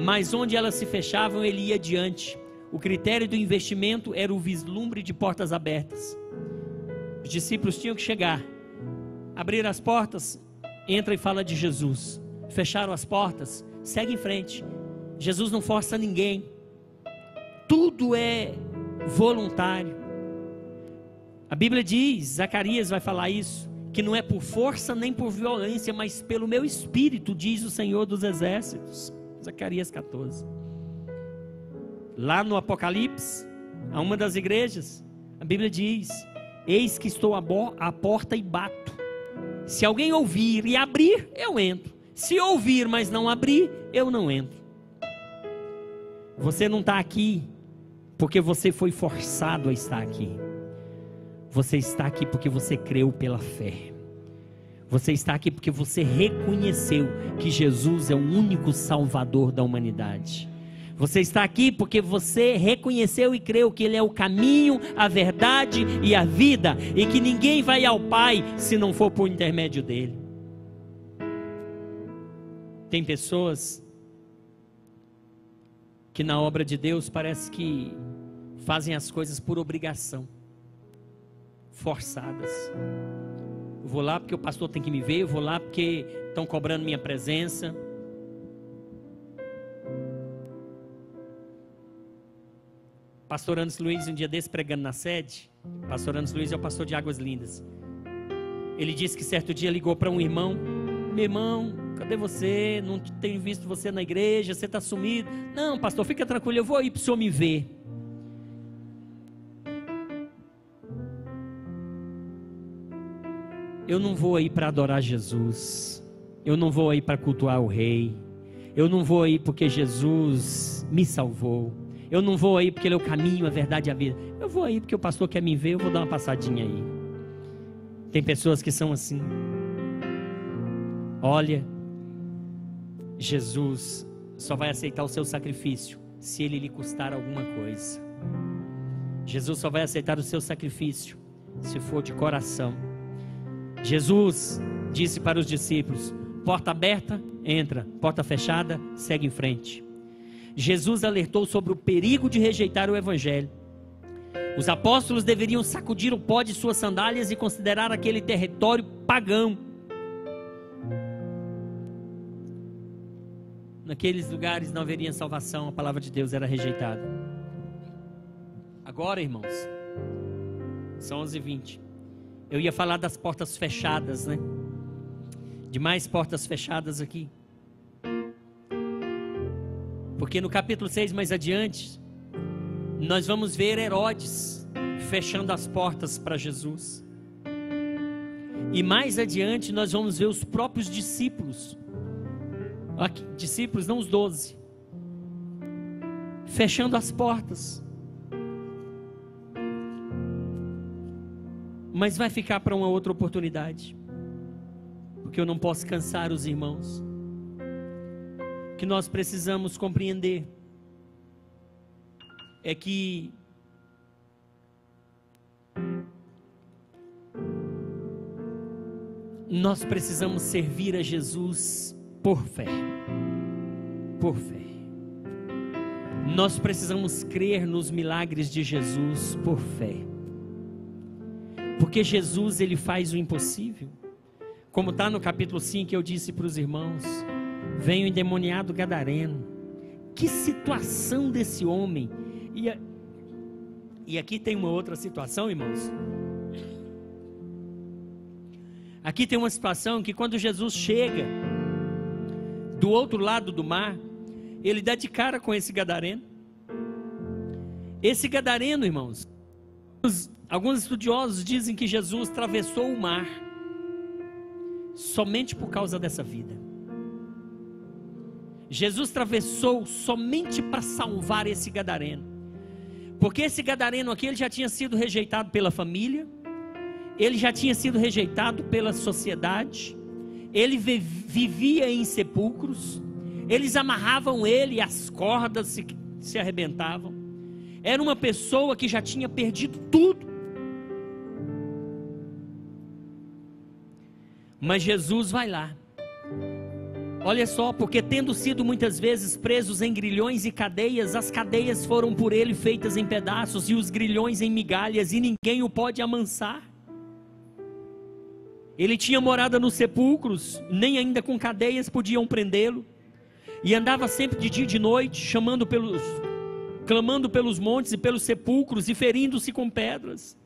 mas onde elas se fechavam ele ia adiante. O critério do investimento era o vislumbre de portas abertas. Os discípulos tinham que chegar, abrir as portas, entra e fala de Jesus. Fecharam as portas, segue em frente. Jesus não força ninguém. Tudo é voluntário. A Bíblia diz, Zacarias vai falar isso, que não é por força nem por violência, mas pelo meu espírito, diz o Senhor dos Exércitos. Zacarias 14. Lá no Apocalipse, a uma das igrejas, a Bíblia diz: eis que estou à porta e bato. Se alguém ouvir e abrir, eu entro. Se ouvir, mas não abrir, eu não entro. Você não está aqui porque você foi forçado a estar aqui. Você está aqui porque você creu pela fé. Você está aqui porque você reconheceu que Jesus é o único Salvador da humanidade. Você está aqui porque você reconheceu e creu que Ele é o caminho, a verdade e a vida, e que ninguém vai ao Pai se não for por intermédio dEle. Tem pessoas que na obra de Deus parece que fazem as coisas por obrigação, forçadas. Eu vou lá porque o pastor tem que me ver, eu vou lá porque estão cobrando minha presença. Pastor Anderson Luiz, um dia desse pregando na sede, pastor Anderson Luiz é o pastor de Águas Lindas. Ele disse que certo dia ligou para um irmão: meu irmão, cadê você? Não tenho visto você na igreja, você está sumido. Não, pastor, fica tranquilo, eu vou aí para o senhor me ver. Eu não vou aí para adorar Jesus, eu não vou aí para cultuar o rei, eu não vou aí porque Jesus me salvou, eu não vou aí porque Ele é o caminho, a verdade e a vida. Eu vou aí porque o pastor quer me ver, eu vou dar uma passadinha aí. Tem pessoas que são assim. Olha, Jesus só vai aceitar o seu sacrifício se ele lhe custar alguma coisa. Jesus só vai aceitar o seu sacrifício se for de coração. Jesus disse para os discípulos: porta aberta, entra, porta fechada, segue em frente. Jesus alertou sobre o perigo de rejeitar o evangelho. Os apóstolos deveriam sacudir o pó de suas sandálias e considerar aquele território pagão. Naqueles lugares não haveria salvação, a palavra de Deus era rejeitada. Agora, irmãos, são 11h20. Eu ia falar das portas fechadas, né? de mais portas fechadas aqui. Porque no capítulo 6 mais adiante, nós vamos ver Herodes fechando as portas para Jesus. E mais adiante nós vamos ver os próprios discípulos, discípulos não os 12, fechando as portas. Mas vai ficar para uma outra oportunidade, porque eu não posso cansar os irmãos, que nós precisamos compreender é que nós precisamos servir a Jesus por fé, por fé. Nós precisamos crer nos milagres de Jesus por fé, porque Jesus, ele faz o impossível, como está no capítulo 5, que eu disse para os irmãos, vem o endemoniado gadareno. Que situação desse homem! E aqui tem uma outra situação, irmãos. Aqui tem uma situação que quando Jesus chega do outro lado do mar, ele dá de cara com esse gadareno. Esse gadareno, irmãos, alguns estudiosos dizem que Jesus atravessou o mar somente por causa dessa vida. Jesus atravessou somente para salvar esse gadareno, porque esse gadareno aqui, ele já tinha sido rejeitado pela família, ele já tinha sido rejeitado pela sociedade, ele vivia em sepulcros, eles amarravam ele e as cordas se arrebentavam. Era uma pessoa que já tinha perdido tudo. Mas Jesus vai lá. Olha só, porque tendo sido muitas vezes presos em grilhões e cadeias, as cadeias foram por ele feitas em pedaços e os grilhões em migalhas, e ninguém o pode amansar. Ele tinha morada nos sepulcros, nem ainda com cadeias podiam prendê-lo, e andava sempre de dia e de noite, clamando pelos montes e pelos sepulcros, e ferindo-se com pedras.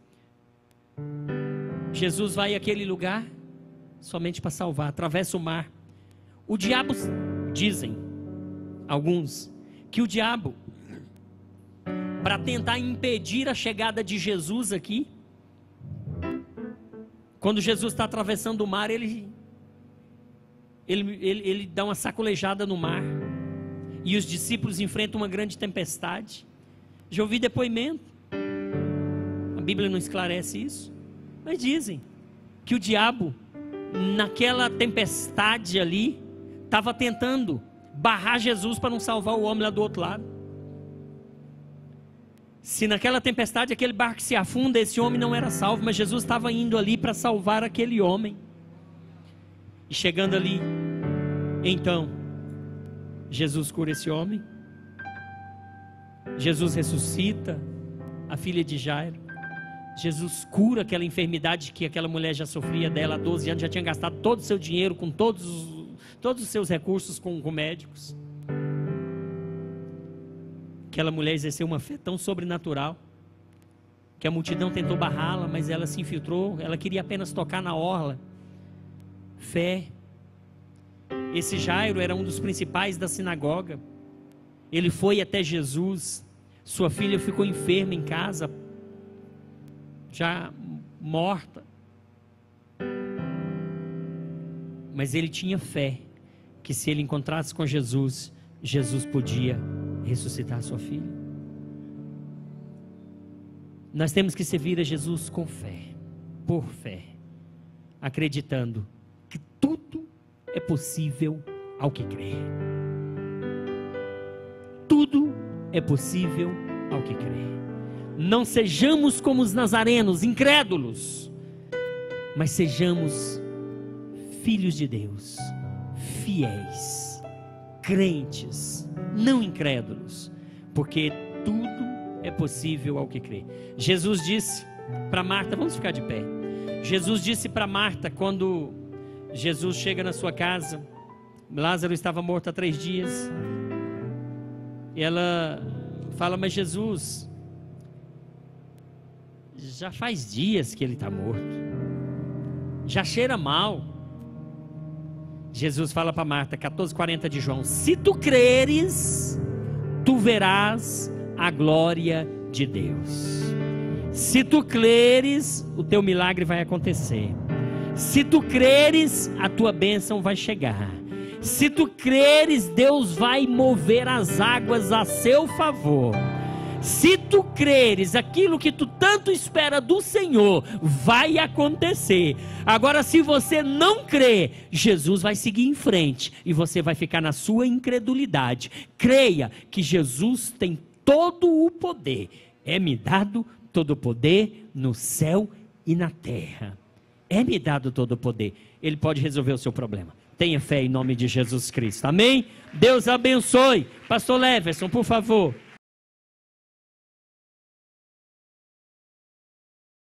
Jesus vai àquele lugar somente para salvar, atravessa o mar. O diabo, dizem alguns, que o diabo, para tentar impedir a chegada de Jesus aqui, quando Jesus está atravessando o mar, ele dá uma sacolejada no mar, e os discípulos enfrentam uma grande tempestade. Já ouvi depoimento, a Bíblia não esclarece isso, mas dizem que o diabo, naquela tempestade ali, estava tentando barrar Jesus para não salvar o homem lá do outro lado. Se naquela tempestade aquele barco se afunda, esse homem não era salvo, mas Jesus estava indo ali para salvar aquele homem. E chegando ali, então, Jesus cura esse homem, Jesus ressuscita a filha de Jairo, Jesus cura aquela enfermidade que aquela mulher já sofria dela há 12 anos, já tinha gastado todo o seu dinheiro com todos os seus recursos com médicos. Aquela mulher exerceu uma fé tão sobrenatural que a multidão tentou barrá-la, mas ela se infiltrou, ela queria apenas tocar na orla. Fé. Esse Jairo era um dos principais da sinagoga. Ele foi até Jesus, sua filha ficou enferma em casa, já morta, mas ele tinha fé que se ele encontrasse com Jesus, Jesus podia ressuscitar sua filha. Nós temos que servir a Jesus com fé, por fé, acreditando que tudo é possível ao que crê. Tudo é possível ao que crê. Não sejamos como os nazarenos, incrédulos, mas sejamos filhos de Deus, fiéis, crentes, não incrédulos, porque tudo é possível ao que crê. Jesus disse para Marta, vamos ficar de pé. Jesus disse para Marta, quando Jesus chega na sua casa, Lázaro estava morto há 3 dias, e ela fala, mas Jesus, já faz dias que ele está morto, já cheira mal, Jesus fala para Marta, 14:40 de João: se tu creres, tu verás a glória de Deus. Se tu creres, o teu milagre vai acontecer. Se tu creres, a tua bênção vai chegar. Se tu creres, Deus vai mover as águas a seu favor. Se tu creres, aquilo que tu tanto espera do Senhor vai acontecer. Agora, se você não crê, Jesus vai seguir em frente e você vai ficar na sua incredulidade. Creia que Jesus tem todo o poder. É-me dado todo o poder no céu e na terra. É-me dado todo o poder. Ele pode resolver o seu problema. Tenha fé em nome de Jesus Cristo. Amém? Deus abençoe. Pastor Leverson, por favor.